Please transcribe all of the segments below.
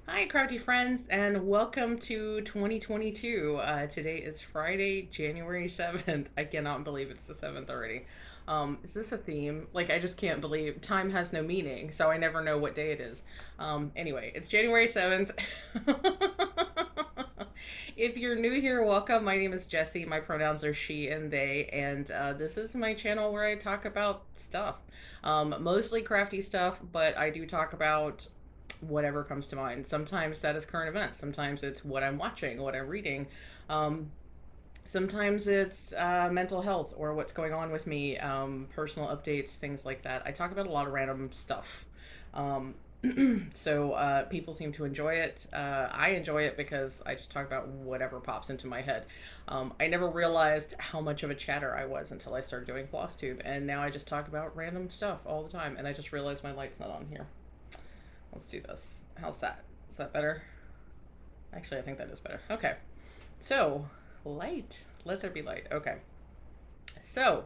Hi, crafty friends, and welcome to 2022. Today is Friday, January 7th. I cannot believe it's the 7th already. Is this a theme? Like, I just can't believe time has no meaning, so I never know what day it is. Anyway, it's January 7th. If you're new here, welcome. My name is Jessie. My pronouns are she and they, and this is my channel where I talk about stuff. Mostly crafty stuff, but I do talk about whatever comes to mind. Sometimes that is current events. Sometimes it's what I'm watching, what I'm reading. Um, Sometimes it's mental health or what's going on with me, personal updates, things like that. I talk about a lot of random stuff. Um, so people seem to enjoy it. I enjoy it because I just talk about whatever pops into my head. I never realized how much of a chatter I was until I started doing Flosstube, and now I just talk about random stuff all the time. And I just realized my light's not on here. Let's do this. How's that? Is that better? Actually, I think that is better. Okay. So, light. Let there be light. Okay. So,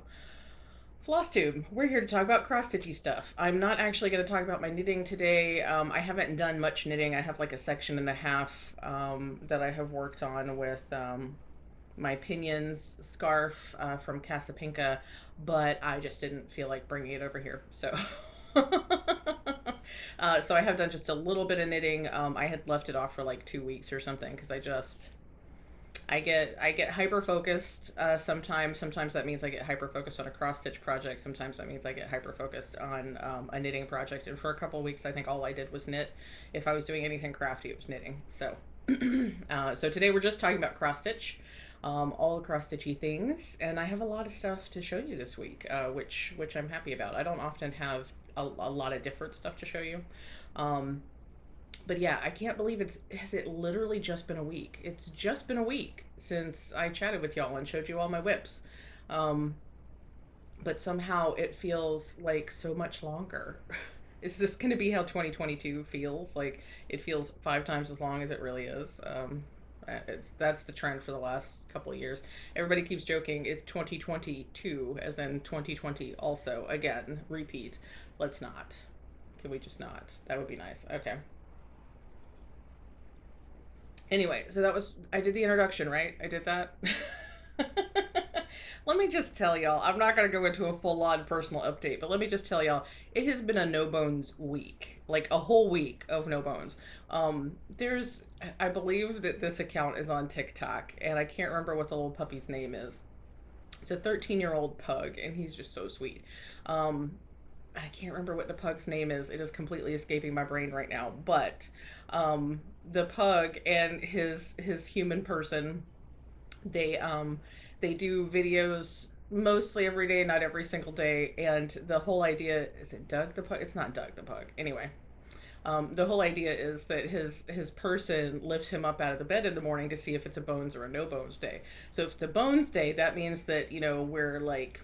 Flosstube. We're here to talk about cross-stitchy stuff. I'm not actually going to talk about my knitting today. I haven't done much knitting. I have like a section and a half that I have worked on with my pinions scarf from Casapinka, but I just didn't feel like bringing it over here. So, so I have done just a little bit of knitting. I had left it off for like 2 weeks or something because I get hyper focused sometimes. Sometimes that means I get hyper focused on a cross stitch project. Sometimes that means I get hyper focused on a knitting project. And for a couple of weeks, I think all I did was knit. If I was doing anything crafty, it was knitting. So, so today we're just talking about cross stitch, all the cross stitchy things, and I have a lot of stuff to show you this week, which I'm happy about. I don't often have a lot of different stuff to show you. Um, but yeah, I can't believe has it literally just been a week. It's just been a week since I chatted with y'all and showed you all my whips. Um, but somehow it feels like so much longer. Is this going to be how 2022 feels? Like it feels 5 times as long as it really is. That's the trend for the last couple of years. Everybody keeps joking it's 2022, as in 2020. Also, again, repeat. Let's not. Can we just not? That would be nice. Okay. Anyway, so that was I did the introduction, right? I did that. Let me just tell y'all, I'm not going to go into a full on personal update, but let me just tell y'all, it has been a no bones week, like a whole week of no bones. There's, I believe that this account is on TikTok, and I can't remember what the little puppy's name is. It's a 13-year-old pug, and he's just so sweet. Um, I can't remember what the pug's name is. It is completely escaping my brain right now. But the pug and his human person, they they do videos mostly every day, not every single day. And the whole idea is it Doug the pug? It's not Doug the pug. Anyway, the whole idea is that his person lifts him up out of the bed in the morning to see if it's a bones or a no bones day. So if it's a bones day, that means that we're like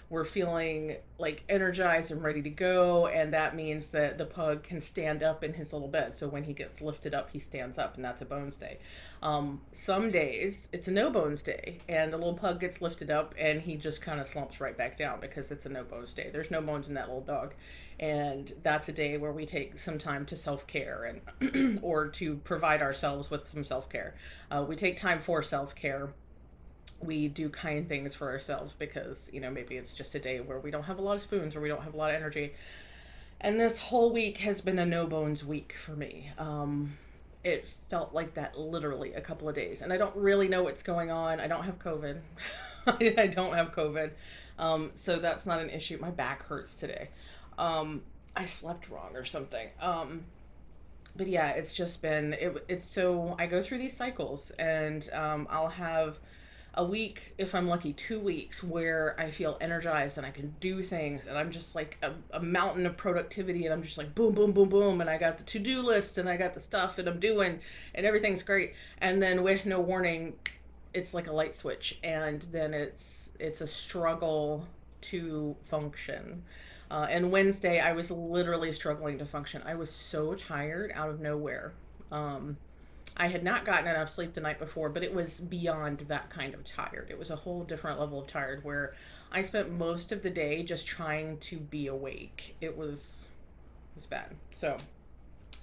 we're feeling like energized and ready to go, and that means that the pug can stand up in his little bed. So when he gets lifted up, he stands up, and that's a bones day. Some days it's a no bones day, and the little pug gets lifted up, and he just kind of slumps right back down because it's a no bones day. There's no bones in that little dog, and that's a day where we take some time to self care and or to provide ourselves with some self care. We take time for self care. We do kind things for ourselves because maybe it's just a day where we don't have a lot of spoons or we don't have a lot of energy. And this whole week has been a no bones week for me. It felt like that literally a couple of days, and I don't really know what's going on. I don't have COVID. I don't have COVID, so that's not an issue. My back hurts today. I slept wrong or something. But yeah, it's just been it's so I go through these cycles, and I'll have a week, if I'm lucky, 2 weeks where I feel energized and I can do things, and I'm just like a mountain of productivity, and I'm just like boom, boom, boom, boom, and I got the to-do list and I got the stuff and I'm doing, and everything's great. And then with no warning, it's like a light switch, and then it's a struggle to function. And Wednesday, I was literally struggling to function. I was so tired out of nowhere. Um, I had not gotten enough sleep the night before, but it was beyond that kind of tired. It was a whole different level of tired where I spent most of the day just trying to be awake. It was bad. So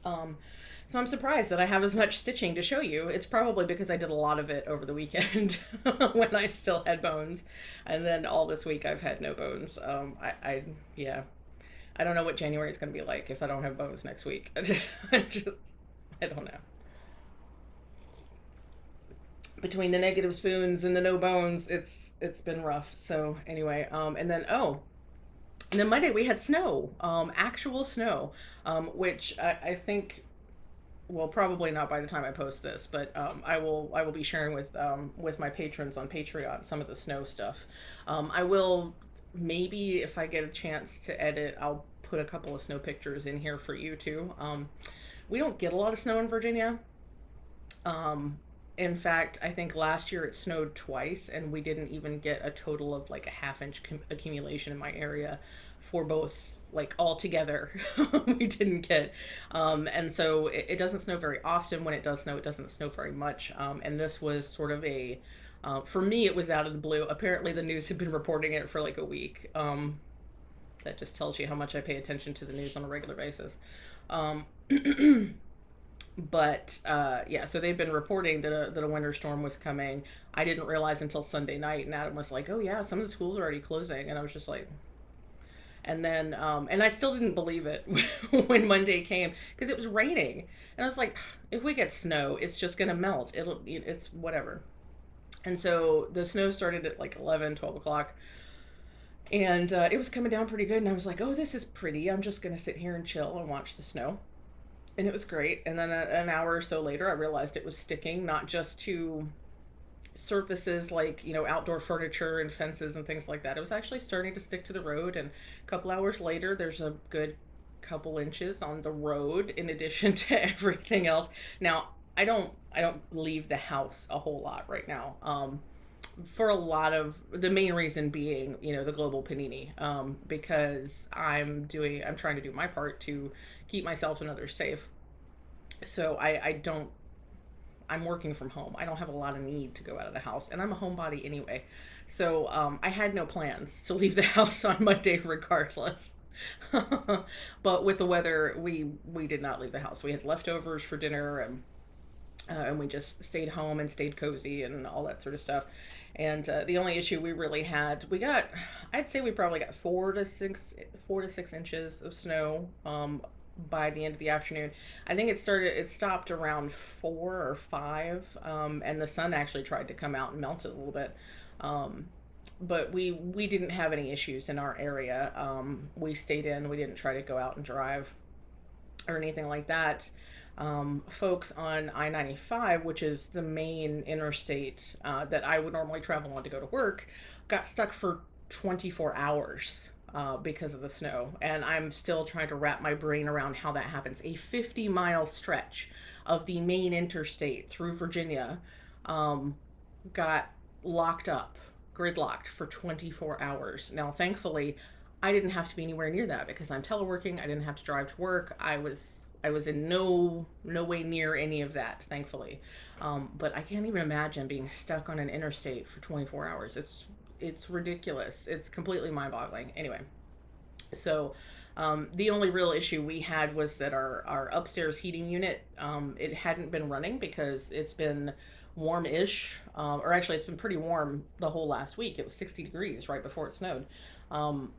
Um, so I'm surprised that I have as much stitching to show you. It's probably because I did a lot of it over the weekend when I still had bones, and then all this week I've had no bones. Yeah, I don't know what January is going to be like if I don't have bones next week. I don't know. Between the negative spoons and the no bones, it's been rough. So anyway, and then Monday we had snow, actual snow, which I think, well, probably not by the time I post this, but I will be sharing with my patrons on Patreon some of the snow stuff. I will, maybe if I get a chance to edit, I'll put a couple of snow pictures in here for you too. We don't get a lot of snow in Virginia. Um, in fact, I think last year it snowed twice, and we didn't even get a total of like a half-inch accumulation in my area for both, like all together. We didn't get. And so it doesn't snow very often. When it does snow, it doesn't snow very much. And this was sort of a, for me, it was out of the blue. Apparently, the news had been reporting it for like a week. That just tells you how much I pay attention to the news on a regular basis. Um, but yeah, so they've been reporting that a winter storm was coming. I didn't realize until Sunday night, and Adam was like, "Oh yeah, some of the schools are already closing," and I was just like, and then and I still didn't believe it when Monday came because it was raining, and I was like, if we get snow, it's just gonna melt. It's whatever. And so the snow started at like 11, 12 o'clock, and it was coming down pretty good, and I was like, oh, this is pretty. I'm just gonna sit here and chill and watch the snow, and it was great. And then an hour or so later, I realized it was sticking, not just to surfaces like, outdoor furniture and fences and things like that. It was actually starting to stick to the road. And a couple hours later, there's a good couple inches on the road in addition to everything else. Now, I don't leave the house a whole lot right now. For a lot of the main reason being, the global panini, because I'm trying to do my part to keep myself and others safe. So I don't, I'm working from home. I don't have a lot of need to go out of the house, and I'm a homebody anyway. So I had no plans to leave the house on Monday regardless. But with the weather, we did not leave the house. We had leftovers for dinner, and we just stayed home and stayed cozy and all that sort of stuff. And the only issue we really had, I'd say we probably got 4 to 6 inches of snow by the end of the afternoon. I think it stopped around 4 or 5, and the sun actually tried to come out and melt it a little bit. Um, but we didn't have any issues in our area. We stayed in. We didn't try to go out and drive or anything like that. Folks on I-95, which is the main interstate that I would normally travel on to go to work, got stuck for 24 hours because of the snow. And I'm still trying to wrap my brain around how that happens. A 50-mile stretch of the main interstate through Virginia um, got locked up, gridlocked for 24 hours. Now, thankfully, I didn't have to be anywhere near that because I'm teleworking. I didn't have to drive to work. I was in no way near any of that, thankfully. But I can't even imagine being stuck on an interstate for 24 hours. It's ridiculous. It's completely mind-boggling. Anyway, so the only real issue we had was that our upstairs heating unit, it hadn't been running because it's been warm-ish, or actually it's been pretty warm the whole last week. It was 60 degrees right before it snowed. Um,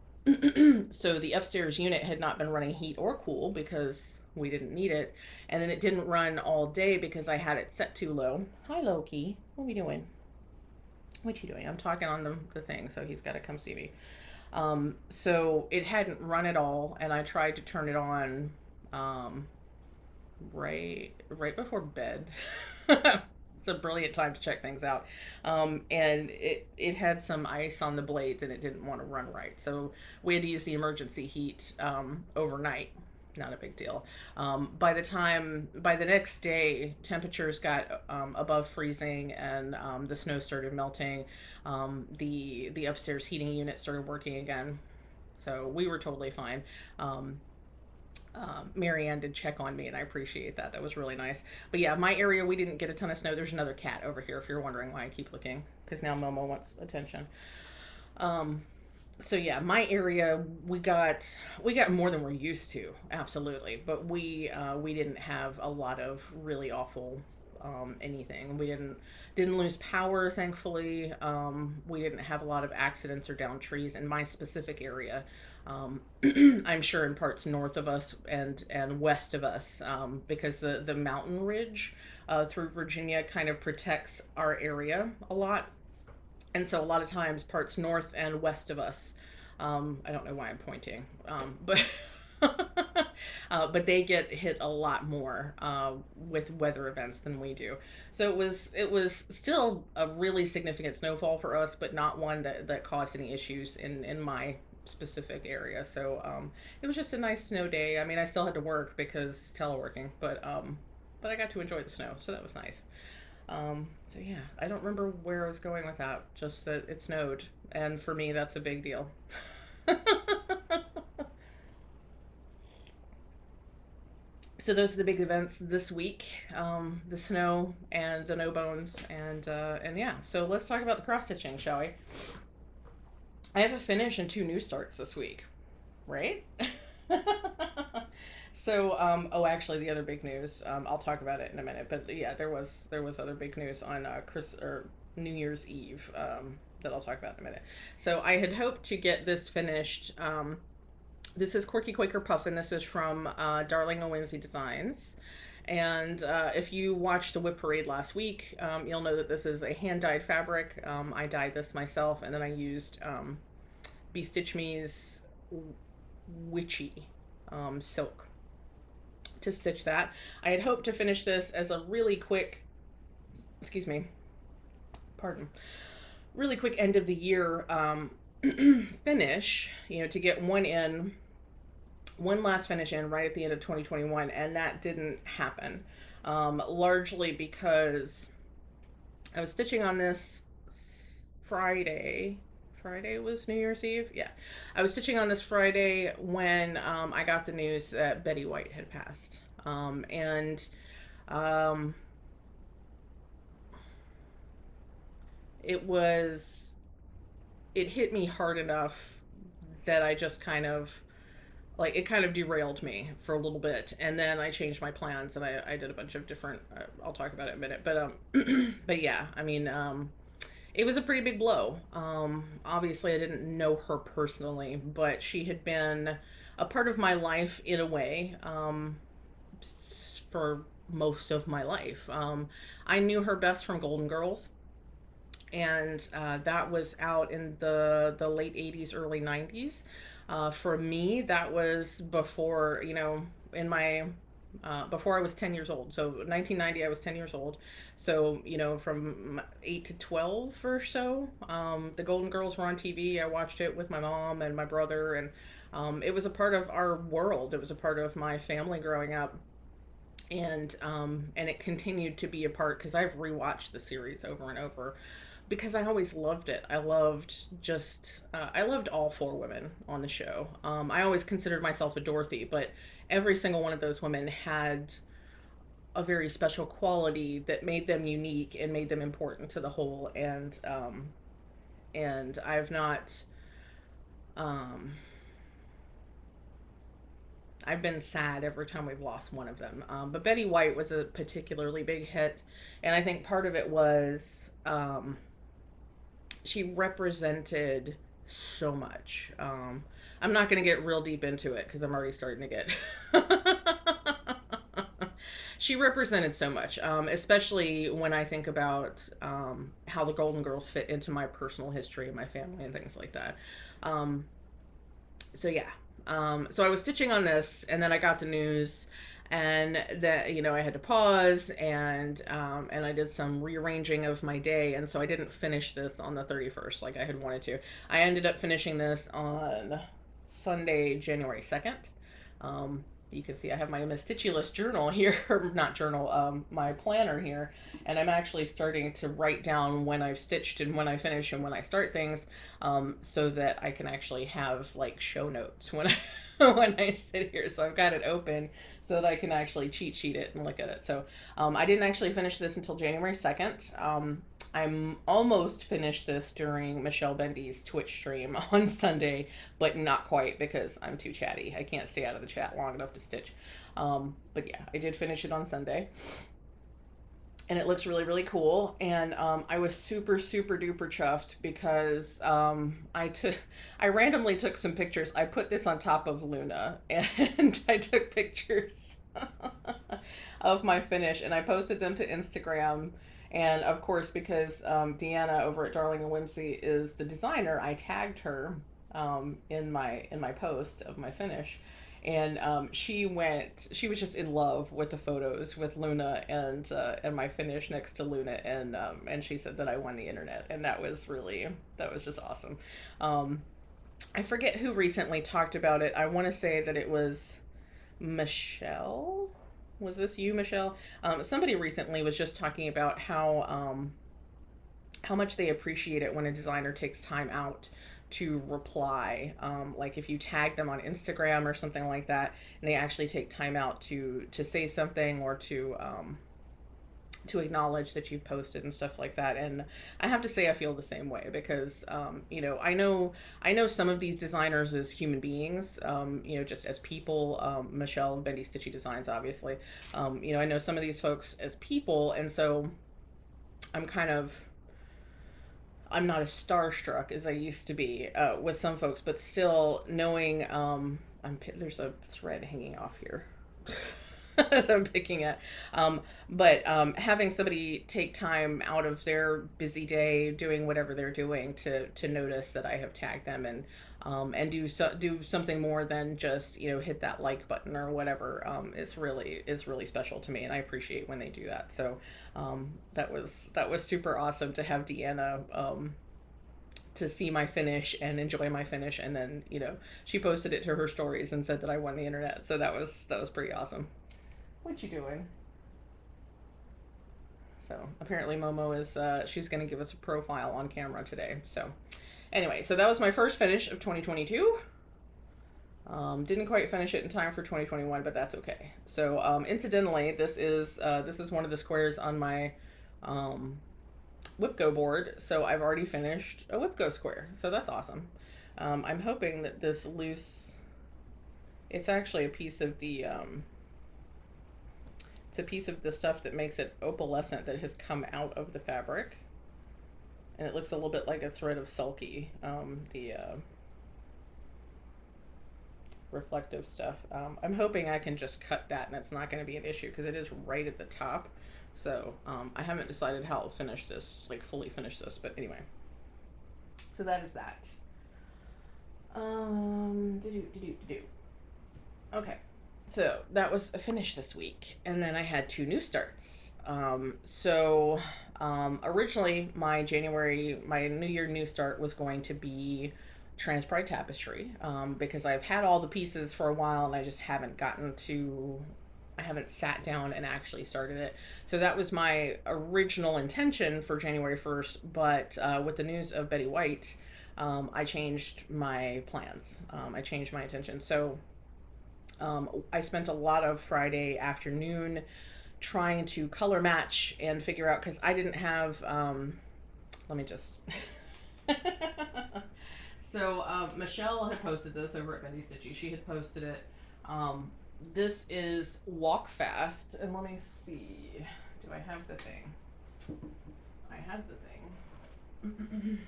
so the upstairs unit had not been running heat or cool because we didn't need it. And then it didn't run all day because I had it set too low. Hi, Loki. What are we doing? What you doing? I'm talking on the thing, so he's got to come see me. So it hadn't run at all, and I tried to turn it on um, right before bed. It's a brilliant time to check things out. And it had some ice on the blades, and it didn't want to run right. So we had to use the emergency heat overnight. Not a big deal. By the next day, temperatures got above freezing, and the snow started melting. The upstairs heating unit started working again, so we were totally fine. Um, Marianne did check on me, and I appreciate that. That was really nice. But yeah, my area, we didn't get a ton of snow. There's another cat over here if you're wondering why I keep looking, because now Momo wants attention. Um, So yeah, my area we got more than we're used to, absolutely. But we didn't have a lot of really awful anything. We didn't lose power, thankfully. We didn't have a lot of accidents or down trees in my specific area. Um, I'm sure in parts north of us and west of us, because the mountain ridge through Virginia kind of protects our area a lot, and so a lot of times parts north and west of us, I don't know why I'm pointing, but but they get hit a lot more with weather events than we do. So it was still a really significant snowfall for us, but not one that caused any issues in my specific area. So it was just a nice snow day. I mean, I still had to work because teleworking, but I got to enjoy the snow, so that was nice. So yeah, I don't remember where I was going with that. Just that it snowed, and for me, that's a big deal. So those are the big events this week: the snow and the no bones, and yeah. So let's talk about the cross stitching, shall we? I have a finish and two new starts this week, right? So, oh, actually, the other big news. I'll talk about it in a minute. But yeah, there was other big news on Chris or New Year's Eve, that I'll talk about in a minute. So I had hoped to get this finished. This is Quirky Quaker Puffin. This is from Darling Owensy Designs. And if you watched the Whip Parade last week, you'll know that this is a hand dyed fabric. I dyed this myself, and then I used Be Stitch Me's Witchy silk to stitch that. I had hoped to finish this as a really quick, excuse me, pardon, really quick end of the year finish, to get one last finish in right at the end of 2021, and that didn't happen. Largely because I was stitching on this Friday. Friday was New Year's Eve. Yeah, I was stitching on this Friday when I got the news that Betty White had passed, and um, it was it hit me hard enough that I just kind of like it kind of derailed me for a little bit, and then I changed my plans and I did a bunch of different. I'll talk about it in a minute, but yeah, I mean, it was a pretty big blow. Obviously, I didn't know her personally, but she had been a part of my life in a way, for most of my life. I knew her best from Golden Girls, and that was out in the late 80s, early 90s. For me, that was before, in my before I was 10 years old. So 1990, I was 10 years old. So, from 8 to 12 or so, the Golden Girls were on TV. I watched it with my mom and my brother, and it was a part of our world. It was a part of my family growing up. And it continued to be a part because I've rewatched the series over and over because I always loved it. I loved all four women on the show. I always considered myself a Dorothy, but every single one of those women had a very special quality that made them unique and made them important to the whole. And I've not, um, I've been sad every time we've lost one of them. But Betty White was a particularly big hit, and I think part of it was, she represented so much. I'm not going to get real deep into it because I'm already starting to get. She represented so much, especially when I think about how the Golden Girls fit into my personal history and my family and things like that. Um, so yeah, so I was stitching on this, and then I got the news, and that I had to pause, and I did some rearranging of my day, and so I didn't finish this on the 31st like I had wanted to. I ended up finishing this on Sunday, January 2nd. You can see I have my Mistitulous journal here, not journal, my planner here, and I'm actually starting to write down when I've stitched and when I finish and when I start things, so that I can actually have like show notes when I when I sit here. So I've got it open so that I can actually cheat sheet it and look at it. So I didn't actually finish this until January 2nd. I'm almost finished this during Michelle Bendy's Twitch stream on Sunday, but not quite because I'm too chatty. I can't stay out of the chat long enough to stitch. But yeah, I did finish it on Sunday. And it looks really, really cool. And I was super, super duper chuffed because I randomly took some pictures. I put this on top of Luna, and I took pictures of my finish, and I posted them to Instagram. And of course, because Deanna over at Darling and Whimsy is the designer, I tagged her in my post of my finish, and she was just in love with the photos with Luna and my finish next to Luna, and she said that I won the internet, and that was just awesome. I forget who recently talked about it. I want to say that it was Michelle. Was this you, Michelle? Somebody recently was just talking about how much they appreciate it when a designer takes time out to reply. Like if you tag them on Instagram or something like that, and they actually take time out to say something or to acknowledge that you've posted and stuff like that. And I have to say I feel the same way because I know some of these designers as human beings, just as people. Michelle and Bendy Stitchy Designs, obviously. I know some of these folks as people, and so I'm kind of I'm not as starstruck as I used to be with some folks, but still knowing there's a thread hanging off here that I'm picking at. But having somebody take time out of their busy day doing whatever they're doing to notice that I have tagged them and do something more than just hit that like button or whatever is really special to me, and I appreciate when they do that. So that was super awesome to have Deanna to see my finish and enjoy my finish, and then she posted it to her stories and said that I won the internet. So that was pretty awesome. What you doing? So apparently Momo is she's going to give us a profile on camera today. So anyway, so that was my first finish of 2022. Didn't quite finish it in time for 2021, but that's okay. So incidentally, this is one of the squares on my Whipco board. So I've already finished a Whipco square. So that's awesome. I'm hoping that this loose, it's actually a piece of the it's a piece of the stuff that makes it opalescent that has come out of the fabric, and it looks a little bit like a thread of sulky, the reflective stuff. I'm hoping I can just cut that and it's not going to be an issue because it is right at the top. So I haven't decided how I'll finish this, like fully finish this, but anyway. So that is that. Okay, so that was a finish this week, and then I had 2 new starts. Originally my New Year new start was going to be Transpride Tapestry, because I've had all the pieces for a while and I just haven't I haven't sat down and actually started it. So that was my original intention for January 1st, but with the news of Betty White, I changed my plans. I changed my intention. So I spent a lot of Friday afternoon trying to color match and figure out, because I didn't have, let me just. So Michelle had posted this over at Bendy Stitchy. She had posted it. This is Walk Fast, and let me see. Do I have the thing? I had the thing.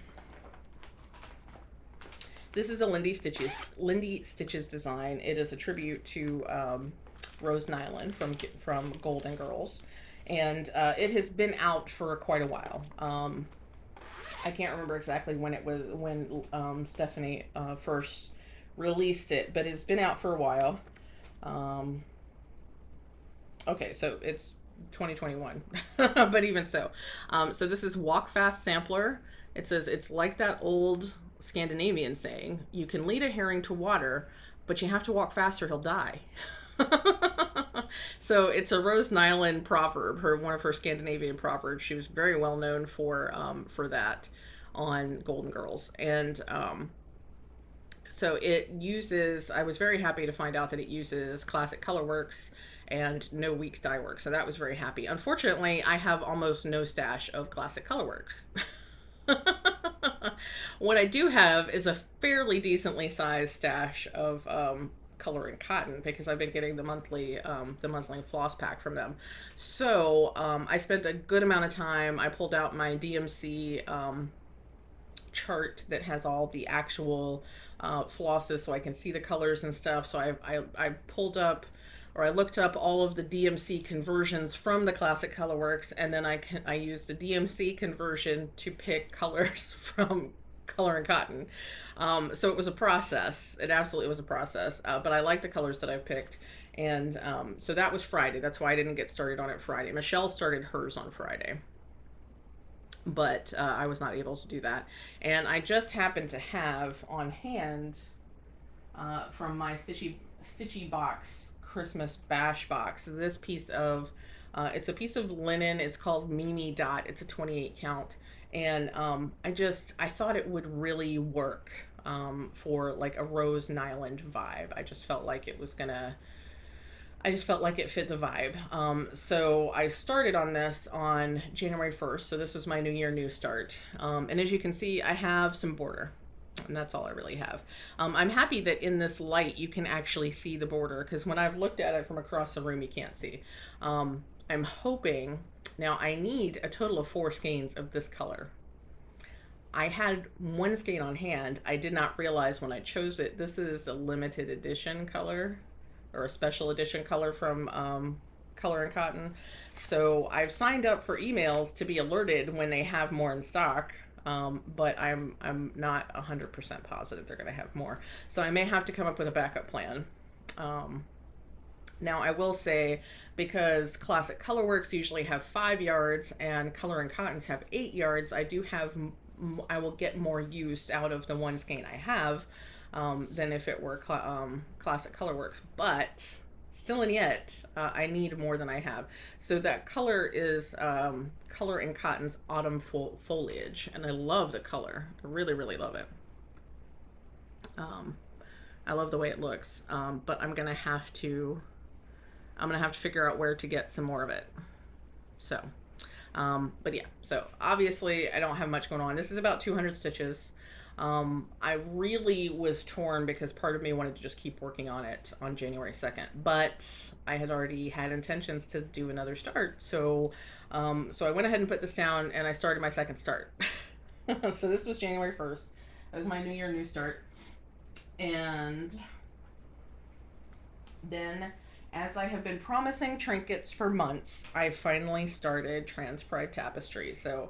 This is a Lindy Stitches design. It is a tribute to Rose Nyland from Golden Girls, and it has been out for quite a while. I can't remember exactly when Stephanie first released it, but it's been out for a while. Okay, so it's 2021, but even so. So this is Walk Fast Sampler. It says, it's like that old Scandinavian saying, you can lead a herring to water, but you have to walk faster, he'll die. So it's a Rose Nyland proverb, one of her Scandinavian proverbs. She was very well known for that on Golden Girls. And So it uses, I was very happy to find out that it uses Classic Colorworks and no Weeks dye work. So that was very happy. Unfortunately, I have almost no stash of Classic Colorworks. What I do have is a fairly decently sized stash of Color and Cotton, because I've been getting the monthly floss pack from them. So I spent a good amount of time. I pulled out my DMC chart that has all the actual flosses, so I can see the colors and stuff. So I pulled up, or I looked up all of the DMC conversions from the Classic Colorworks, and then I used the DMC conversion to pick colors from Color and Cotton. So it was a process. It absolutely was a process. But I like the colors that I picked. And so that was Friday. That's why I didn't get started on it Friday. Michelle started hers on Friday, but I was not able to do that. And I just happened to have on hand from my Stitchy Box Christmas Bash box this piece of, it's a piece of linen. It's called Mimi Dot. It's a 28 count. And I thought it would really work for like a rose nyland vibe. I just felt like it was gonna, I just felt like it fit the vibe. So I started on this on January 1st. So this was my New Year, new start. And as you can see, I have some border, and that's all I really have. I'm happy that in this light, you can actually see the border, because when I've looked at it from across the room, you can't see. I'm hoping, now I need a total of 4 skeins of this color. I had 1 skein on hand. I did not realize when I chose it, this is a limited edition color, or a special edition color from Color and Cotton. So I've signed up for emails to be alerted when they have more in stock, but I'm not 100% positive they're going to have more. So I may have to come up with a backup plan. Now I will say, because Classic Colorworks usually have 5 yards and Color and Cottons have 8 yards, I will get more use out of the 1 skein I have than if it were Classic Colorworks. But still and yet, I need more than I have. So that color is Color and Cotton's Autumn Foliage, and I love the color. I really, really love it. I love the way it looks, but I'm gonna have to figure out where to get some more of it. So, but yeah, so obviously I don't have much going on. This is about 200 stitches. I really was torn because part of me wanted to just keep working on it on January 2nd, but I had already had intentions to do another start. So, so I went ahead and put this down, and I started my second start. So this was January 1st. That was my New Year, new start. And then, as I have been promising trinkets for months, I finally started Trans Pride Tapestry. So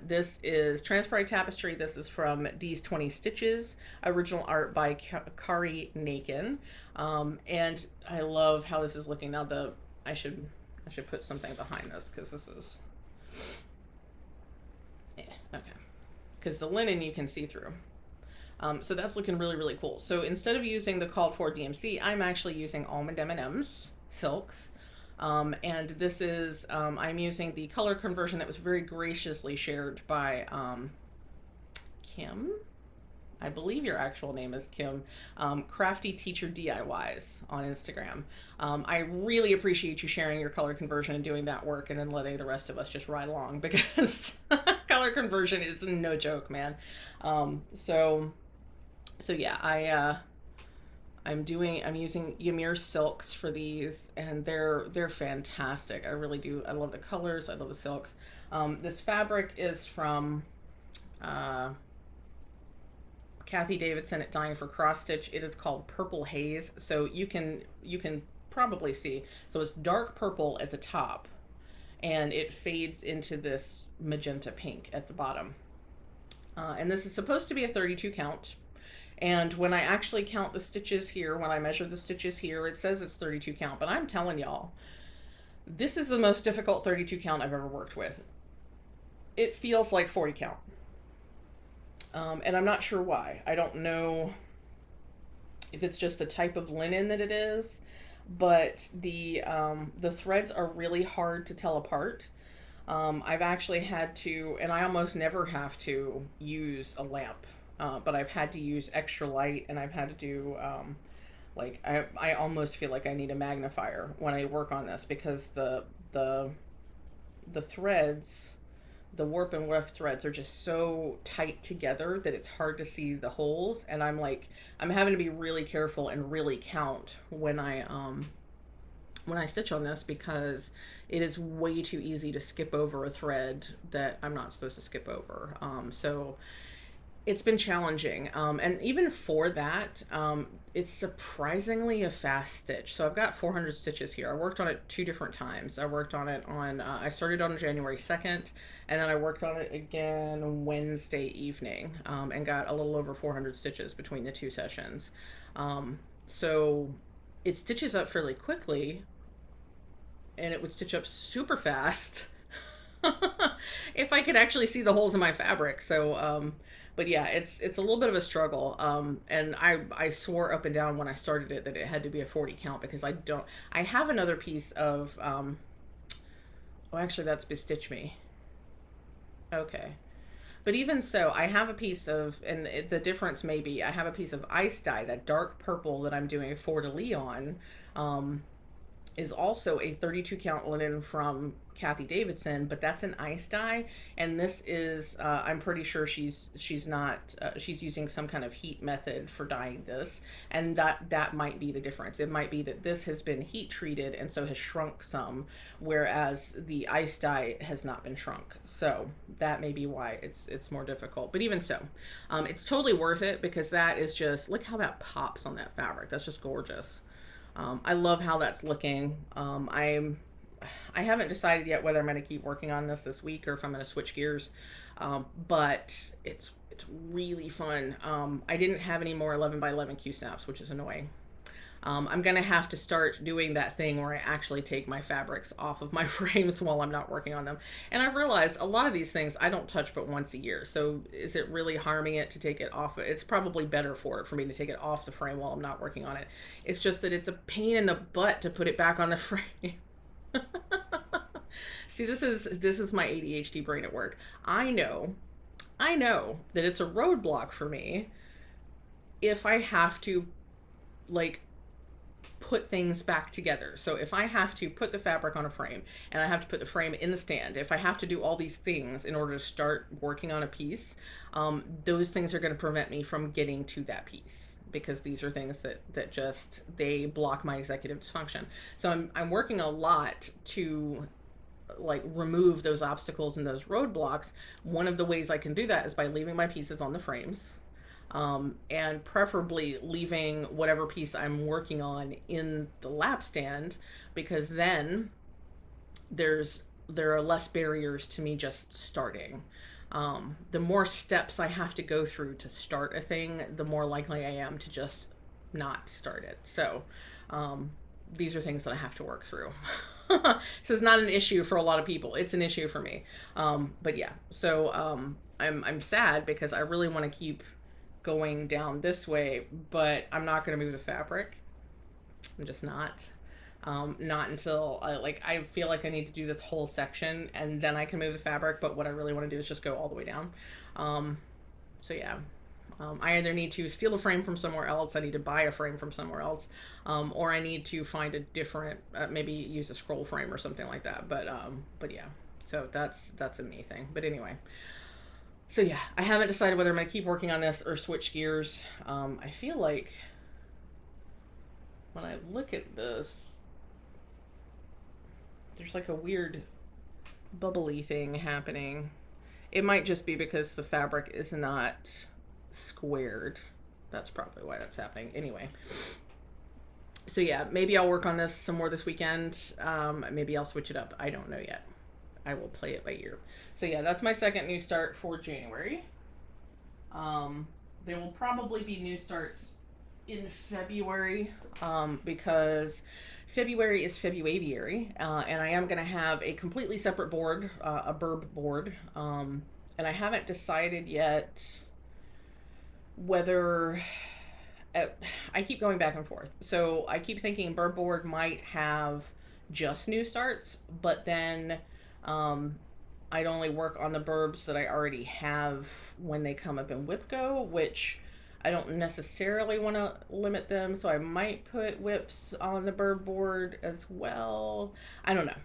this is Trans Pride Tapestry. This is from Dee's 20 Stitches, original art by Kari Nakin. And I love how this is looking. Now I should put something behind this, because this is, yeah, okay. Because the linen you can see through. So that's looking really, really cool. So instead of using the called for DMC, I'm actually using Almond M&M's silks. And this is, I'm using the color conversion that was very graciously shared by Kim. I believe your actual name is Kim. Crafty Teacher DIYs on Instagram. I really appreciate you sharing your color conversion and doing that work, and then letting the rest of us just ride along, because color conversion is no joke, man. So yeah, I'm using Ymir silks for these, and they're fantastic. I really do. I love the colors. I love the silks. This fabric is from Kathy Davidson at Dying for Cross Stitch. It is called Purple Haze. So you can probably see. So it's dark purple at the top, and it fades into this magenta pink at the bottom. And this is supposed to be a 32 count. And when I actually count the stitches here, when I measure the stitches here, it says it's 32 count. But I'm telling y'all, this is the most difficult 32 count I've ever worked with. It feels like 40 count. And I'm not sure why. I don't know if it's just the type of linen that it is, but the threads are really hard to tell apart. I've actually had to, and I almost never have to use a lamp but I've had to use extra light, and I've had to do like I almost feel like I need a magnifier when I work on this, because the the threads, the warp and weft threads are just so tight together that it's hard to see the holes, and I'm having to be really careful and really count when I stitch on this, because it is way too easy to skip over a thread that I'm not supposed to skip over. So it's been challenging. And even for that, it's surprisingly a fast stitch. So I've got 400 stitches here. I worked on it 2 different times. I worked on it on, I started on January 2nd, and then I worked on it again Wednesday evening, and got a little over 400 stitches between the 2 sessions. So it stitches up fairly quickly, and it would stitch up super fast if I could actually see the holes in my fabric. So, but yeah, it's a little bit of a struggle. And I swore up and down when I started it that it had to be a 40 count, because I have another piece of, oh, actually that's Bestitch Me. Okay. But even so, I have a piece of, and the difference may be, I have a piece of ice dye, that dark purple that I'm doing a fleur-de-lis on, is also a 32 count linen from Kathy Davidson, but that's an ice dye, and this is I'm pretty sure she's not she's using some kind of heat method for dyeing this, and that might be the difference. It might be that this has been heat treated and so has shrunk some, whereas the ice dye has not been shrunk. So that may be why it's more difficult. But even so, it's totally worth it, because that is just, look how that pops on that fabric. That's just gorgeous. I love how that's looking. I haven't decided yet whether I'm going to keep working on this week, or if I'm going to switch gears. But it's really fun. I didn't have any more 11 by 11 Q snaps, which is annoying. I'm going to have to start doing that thing where I actually take my fabrics off of my frames while I'm not working on them. And I've realized a lot of these things I don't touch but once a year. So is it really harming it to take it off? It's probably better for me to take it off the frame while I'm not working on it. It's just that it's a pain in the butt to put it back on the frame. See, this is my ADHD brain at work. I know that it's a roadblock for me if I have to, like, put things back together. So if I have to put the fabric on a frame, and I have to put the frame in the stand, if I have to do all these things in order to start working on a piece, those things are going to prevent me from getting to that piece, because these are things that just, they block my executive dysfunction. So I'm working a lot to, like, remove those obstacles and those roadblocks. One of the ways I can do that is by leaving my pieces on the frames, and preferably leaving whatever piece I'm working on in the lap stand, because then there are less barriers to me just starting. The more steps I have to go through to start a thing, the more likely I am to just not start it. So these are things that I have to work through. This is not an issue for a lot of people. It's an issue for me. But yeah, so I'm sad, because I really want to keep going down this way, but I'm not going to move the fabric. I'm just not. Not until I feel like I need to do this whole section, and then I can move the fabric. But what I really want to do is just go all the way down. So yeah, I either need to steal a frame from somewhere else, I need to buy a frame from somewhere else, or I need to find a different, maybe use a scroll frame or something like that. But yeah, so that's a me thing. But anyway. So yeah, I haven't decided whether I'm going to keep working on this or switch gears. I feel like when I look at this, there's like a weird bubbly thing happening. It might just be because the fabric is not squared. That's probably why that's happening. Anyway. So yeah, maybe I'll work on this some more this weekend. Maybe I'll switch it up. I don't know yet. I will play it by ear. So yeah, that's my second new start for January. There will probably be new starts in February, because February is February, and I am going to have a completely separate board, a burb board, and I haven't decided yet whether, I keep going back and forth. So I keep thinking burb board might have just new starts, but then I'd only work on the burbs that I already have when they come up in WhipGo, which I don't necessarily want to limit them, so I might put whips on the burb board as well. I don't know.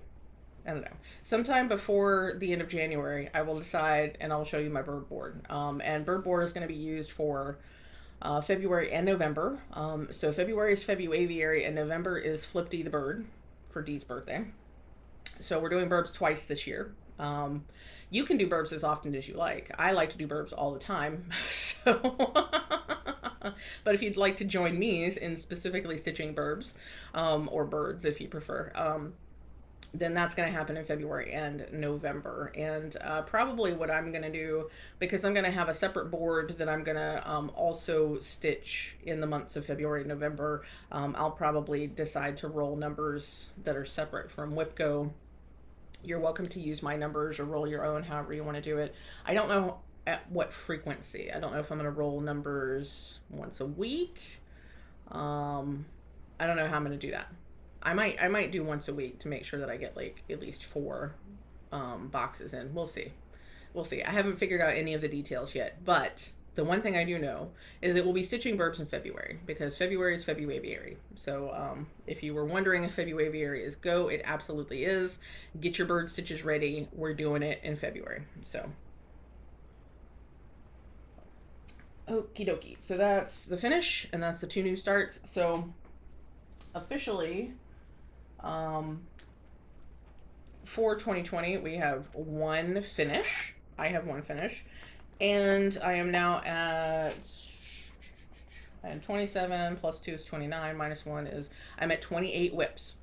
I don't know. Sometime before the end of January, I will decide and I'll show you my bird board. And bird board is going to be used for February and November. So February is February and November is Flip D the bird for Dee's birthday. So we're doing burbs twice this year. You can do burbs as often as you like. I like to do burbs all the time. So, but if you'd like to join me in specifically stitching burbs, or birds if you prefer, then that's going to happen in February and November. And probably what I'm going to do, because I'm going to have a separate board that I'm going to also stitch in the months of February and November, I'll probably decide to roll numbers that are separate from WhipGo. You're welcome to use my numbers or roll your own, however you want to do it. I don't know at what frequency. I don't know if I'm going to roll numbers once a week. I don't know how I'm going to do that. I might do once a week to make sure that I get like at least 4 boxes in. We'll see. We'll see. I haven't figured out any of the details yet, but the one thing I do know is that we'll be stitching burbs in February, because February is February. So if you were wondering if February is go, it absolutely is. Get your bird stitches ready. We're doing it in February. So okie dokie. So that's the finish, and that's the 2 new starts. So officially, for 2020, we have 1 finish. I have 1 finish. And I am now at, I had 27 plus 2 is 29, minus 1 is, I'm at 28 whips.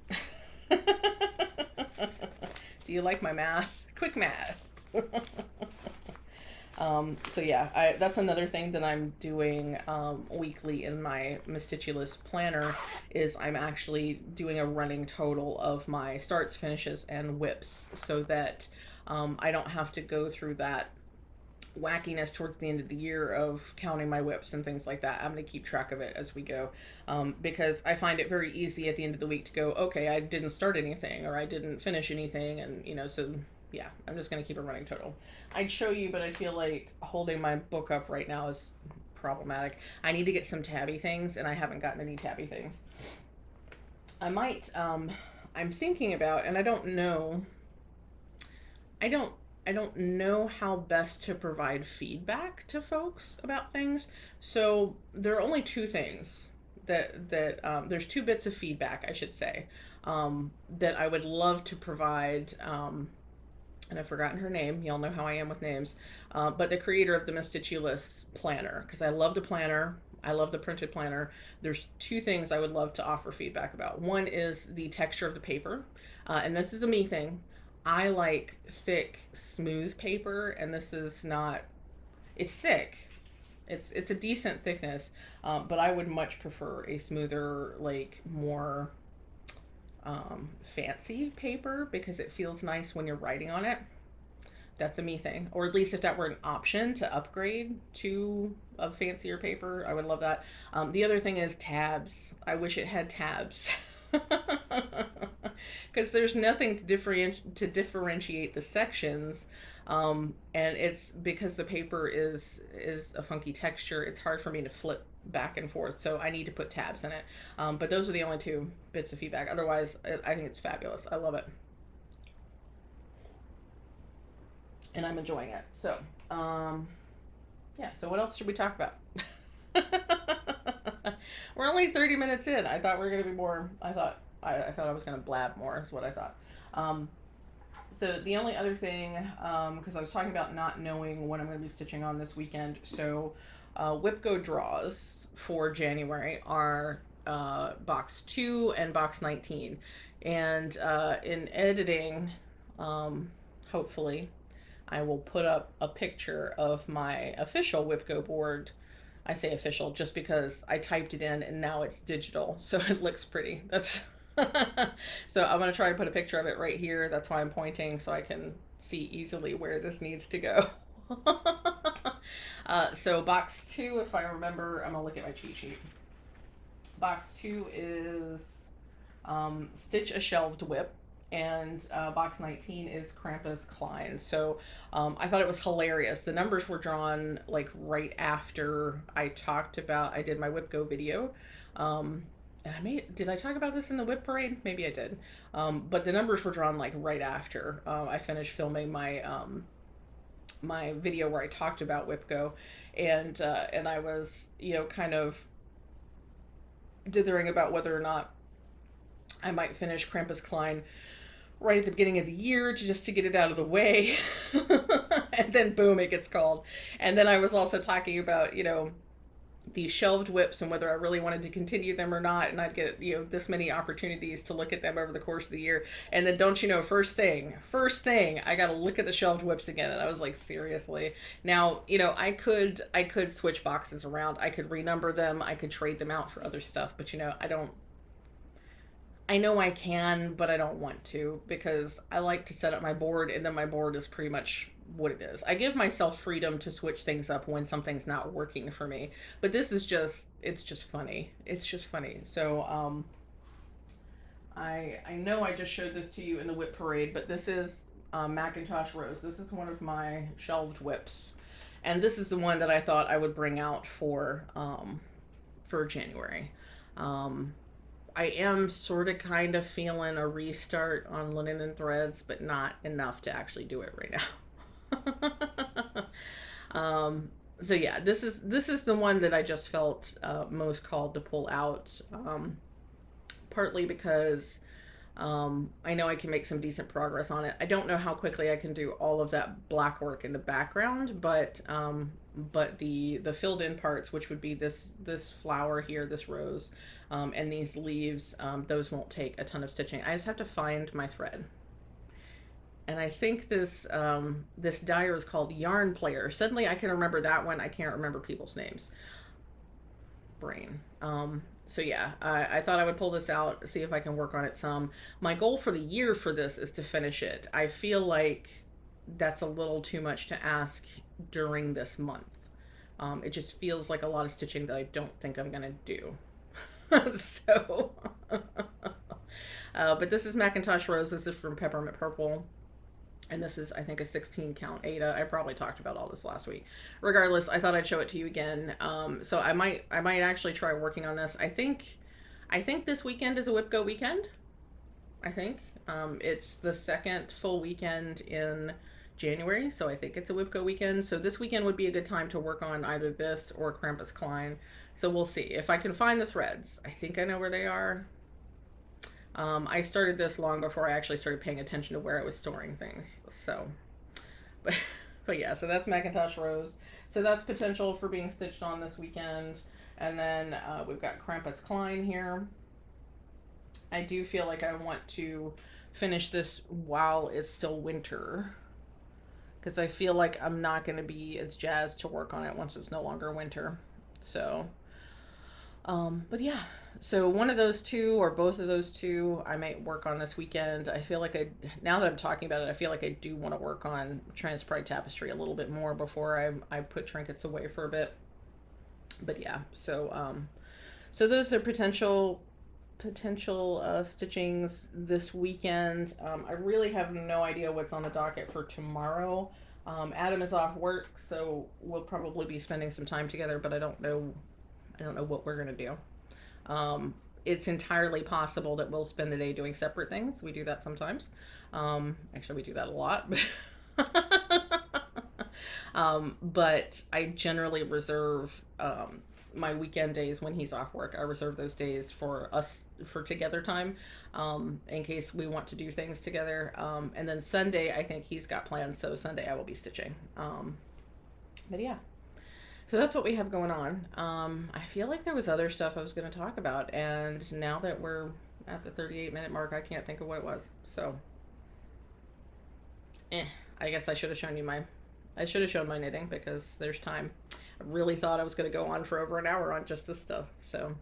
Do you like my math? Quick math. So yeah, that's another thing that I'm doing weekly in my Meticulous planner, is I'm actually doing a running total of my starts, finishes, and whips, so that I don't have to go through that wackiness towards the end of the year of counting my whips and things like that. I'm going to keep track of it as we go, because I find it very easy at the end of the week to go, okay, I didn't start anything or I didn't finish anything, and you know, so yeah, I'm just going to keep a running total. I'd show you, but I feel like holding my book up right now is problematic. I need to get some tabby things, and I haven't gotten any tabby things. I might, I'm thinking about, and I don't know how best to provide feedback to folks about things. So there are only 2 things that there's 2 bits of feedback, I should say, that I would love to provide. And I've forgotten her name. Y'all know how I am with names. But the creator of the Meticulous planner, because I love the planner. I love the printed planner. There's 2 things I would love to offer feedback about. One is the texture of the paper. And this is a me thing. I like thick, smooth paper, and this is not, it's thick. It's a decent thickness, but I would much prefer a smoother, like more fancy paper, because it feels nice when you're writing on it. That's a me thing. Or at least if that were an option to upgrade to a fancier paper, I would love that. The other thing is tabs. I wish it had tabs. Because there's nothing to differentiate the sections, and it's because the paper is a funky texture. It's hard for me to flip back and forth, so I need to put tabs in it. But those are the only 2 bits of feedback. Otherwise, I think it's fabulous. I love it, and I'm enjoying it. So yeah, so what else should we talk about? We're only 30 minutes in. I thought we were going to be more. I thought I was going to blab more, is what I thought. So the only other thing, because I was talking about not knowing what I'm going to be stitching on this weekend. So WhipGo draws for January are box 2 and box 19. And in editing, hopefully, I will put up a picture of my official WhipGo board. I say official just because I typed it in and now it's digital, so it looks pretty. That's so I'm going to try to put a picture of it right here. That's why I'm pointing, so I can see easily where this needs to go. So box 2, if I remember, I'm going to look at my cheat sheet. Box 2 is stitch a shelved whip. and box 19 is Krampus Klein. So I thought it was hilarious. The numbers were drawn like right after I did my Whip Go video. And did I talk about this in the Whip Parade? Maybe I did. But the numbers were drawn like right after I finished filming my video where I talked about Whip Go, and I was, kind of dithering about whether or not I might finish Krampus Klein right at the beginning of the year just to get it out of the way. And then boom, it gets called. And then I was also talking about, these shelved whips and whether I really wanted to continue them or not, and I'd get, this many opportunities to look at them over the course of the year. And then don't you know, first thing, I got to look at the shelved whips again. And I was like, seriously. Now, I could switch boxes around. I could renumber them. I could trade them out for other stuff, but I know I can, but I don't want to because I like to set up my board, and then my board is pretty much what it is. I give myself freedom to switch things up when something's not working for me. But this is it's just funny. It's just funny. So I know I just showed this to you in the whip parade, but this is Macintosh Rose. This is one of my shelved whips, and this is the one that I thought I would bring out for January. Um, I am sort of kind of feeling a restart on linen and threads, but not enough to actually do it right now. So yeah, this is the one that I just felt most called to pull out, partly because I know I can make some decent progress on it. I don't know how quickly I can do all of that black work in the background, but the filled in parts, which would be this flower here, this rose, and these leaves, those won't take a ton of stitching. I just have to find my thread. And I think this dyer is called Yarn Player. Suddenly I can remember that one. I can't remember people's names. Brain. So yeah, I thought I would pull this out, see if I can work on it some. My goal for the year for this is to finish it. I feel like that's a little too much to ask during this month. It just feels like a lot of stitching that I don't think I'm gonna do. So, but this is Macintosh Rose. This is from Peppermint Purple. And this is, I think, a 16 count Ada. I probably talked about all this last week. Regardless, I thought I'd show it to you again. So I might actually try working on this. I think this weekend is a Whip Go weekend. I think it's the second full weekend in January, so I think it's a Whip Go weekend. So this weekend would be a good time to work on either this or Krampus Klein. So we'll see if I can find the threads. I think I know where they are. I started this long before I actually started paying attention to where I was storing things. So, but yeah, so that's Macintosh Rose. So that's potential for being stitched on this weekend. And then we've got Krampus Klein here. I do feel like I want to finish this while it's still winter, because I feel like I'm not going to be as jazzed to work on it once it's no longer winter. So, but yeah, so one of those two or both of those two I might work on this weekend. I feel like now that I'm talking about it, I feel like I do want to work on Transpride Tapestry a little bit more before I put trinkets away for a bit. But yeah, so so those are potential stitchings this weekend. I really have no idea what's on the docket for tomorrow. Adam is off work, so we'll probably be spending some time together, but I don't know what we're gonna do. It's entirely possible that we'll spend the day doing separate things. We do that sometimes. Actually, we do that a lot. But I generally reserve my weekend days when he's off work. I reserve those days for us for together time, in case we want to do things together. And then Sunday, I think he's got plans, so Sunday I will be stitching. But yeah. So that's what we have going on. I feel like there was other stuff I was going to talk about, and now that we're at the 38-minute mark, I can't think of what it was. So, I guess I should have shown my knitting because there's time. I really thought I was going to go on for over an hour on just this stuff. So,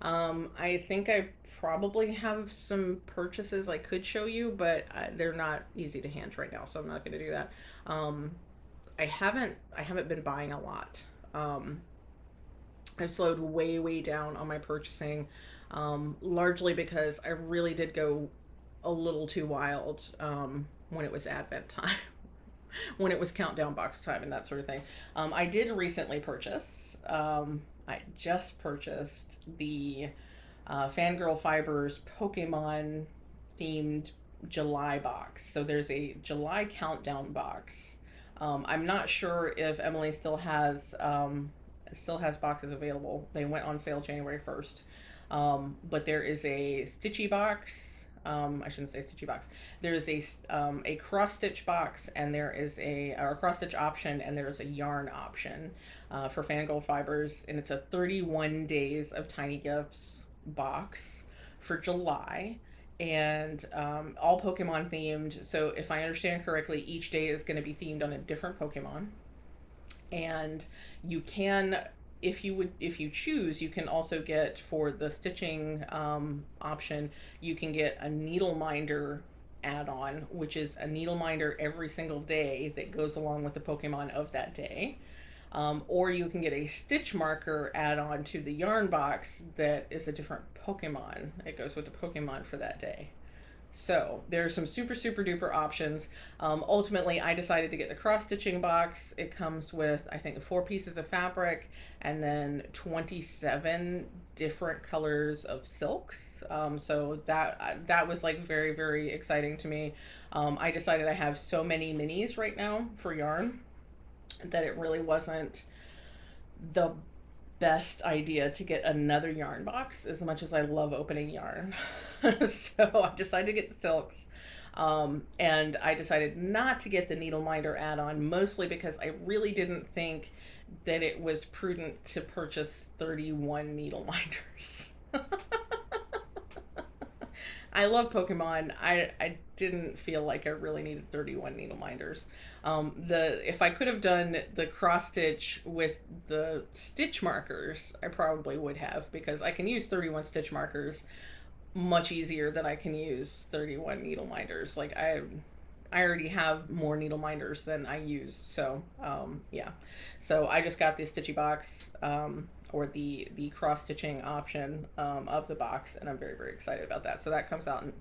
I think I probably have some purchases I could show you, but they're not easy to hand right now, so I'm not going to do that. I haven't been buying a lot. I've slowed way down on my purchasing, largely because I really did go a little too wild when it was Advent time, when it was countdown box time and that sort of thing. I did recently purchase, I just purchased the Fangirl Fibers Pokemon themed July box. So there's a July countdown box. I'm not sure if Emily still has boxes available. They went on sale January 1st. But there is a stitchy box. I shouldn't say stitchy box. There's a cross stitch box, and there is a cross stitch option, and there's a yarn option for Fangirl Fibers, and it's a 31 days of tiny gifts box for July, and all Pokemon themed. So if I understand correctly, each day is going to be themed on a different Pokemon, and you can, if you choose, you can also get, for the stitching option, you can get a needle minder add-on, which is a needle minder every single day that goes along with the Pokemon of that day. Or you can get a stitch marker add-on to the yarn box that is a different Pokemon. It goes with the Pokemon for that day. So there's some super, super duper options. Ultimately, I decided to get the cross stitching box. It comes with, I think, 4 pieces of fabric and then 27 different colors of silks. So that was like very, very exciting to me. I decided I have so many minis right now for yarn that it really wasn't the best idea to get another yarn box, as much as I love opening yarn. So I decided to get the silks. And I decided not to get the needle minder add-on, mostly because I really didn't think that it was prudent to purchase 31 needle minders. I love Pokemon. I didn't feel like I really needed 31 needle minders. If I could have done the cross stitch with the stitch markers, I probably would have, because I can use 31 stitch markers much easier than I can use 31 needle minders. Like I already have more needle minders than I use. So yeah. So I just got the stitchy box, or the cross stitching option of the box, and I'm very, very excited about that. So that comes out, and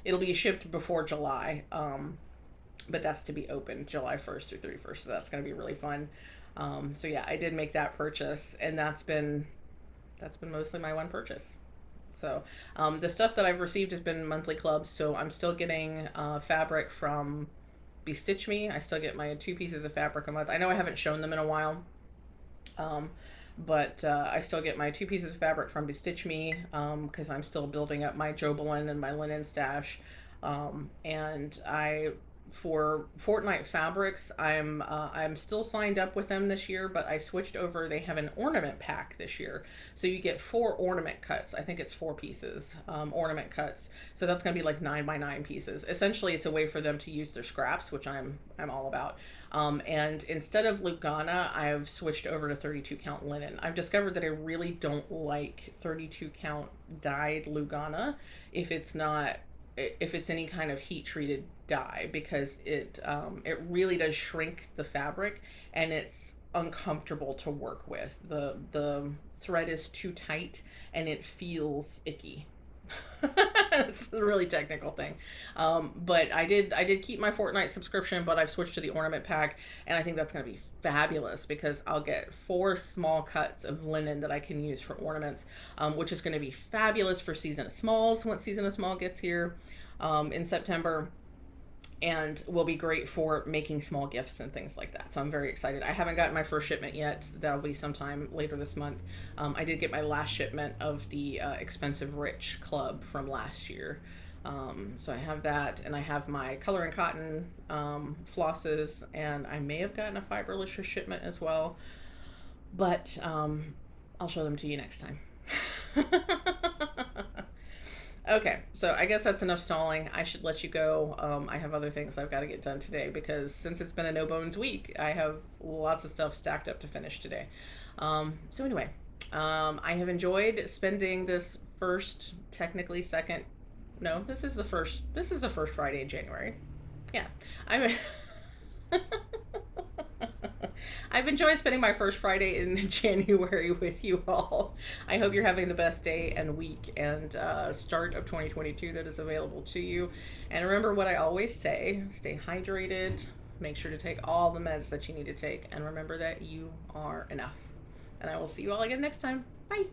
it'll be shipped before July, but that's to be opened July 1st through 31st. So that's going to be really fun. So yeah, I did make that purchase, and that's been mostly my one purchase. So the stuff that I've received has been monthly clubs. So I'm still getting fabric from Bestitch Me. I still get my 2 pieces of fabric a month. I know I haven't shown them in a while, but I still get my 2 pieces of fabric from Bestitch Me, because I'm still building up my Jobelin and my linen stash. And for Fortnite Fabrics, I'm still signed up with them this year, but I switched over. They have an ornament pack this year, so you get 4 ornament cuts. I think it's 4 pieces, ornament cuts. So that's going to be like 9 by 9 pieces. Essentially, it's a way for them to use their scraps, which I'm all about. And instead of Lugana, I've switched over to 32 count linen. I've discovered that I really don't like 32 count dyed Lugana if it's any kind of heat treated dye, because it really does shrink the fabric, and it's uncomfortable to work with. The thread is too tight and it feels icky. It's a really technical thing. But I did keep my Fortnite subscription, but I've switched to the ornament pack, and I think that's going to be fabulous, because I'll get 4 small cuts of linen that I can use for ornaments, which is going to be fabulous for Season of Smalls once Season of Small gets here in September, and will be great for making small gifts and things like that. So I'm very excited. I haven't gotten my first shipment yet. That'll be sometime later this month. I did get my last shipment of the Expensive Rich Club from last year. So I have that, and I have my Color and Cotton flosses, and I may have gotten a Fiberlicious shipment as well, but I'll show them to you next time. Okay, so I guess that's enough stalling. I should let you go. I have other things I've got to get done today, because since it's been a no bones week, I have lots of stuff stacked up to finish today. So anyway, I have enjoyed spending this first, technically second, no, this is the first Friday in January. Yeah, I'm I've enjoyed spending my first Friday in January with you all. I hope you're having the best day and week and start of 2022 that is available to you. And remember what I always say, stay hydrated, make sure to take all the meds that you need to take, and remember that you are enough. And I will see you all again next time. Bye.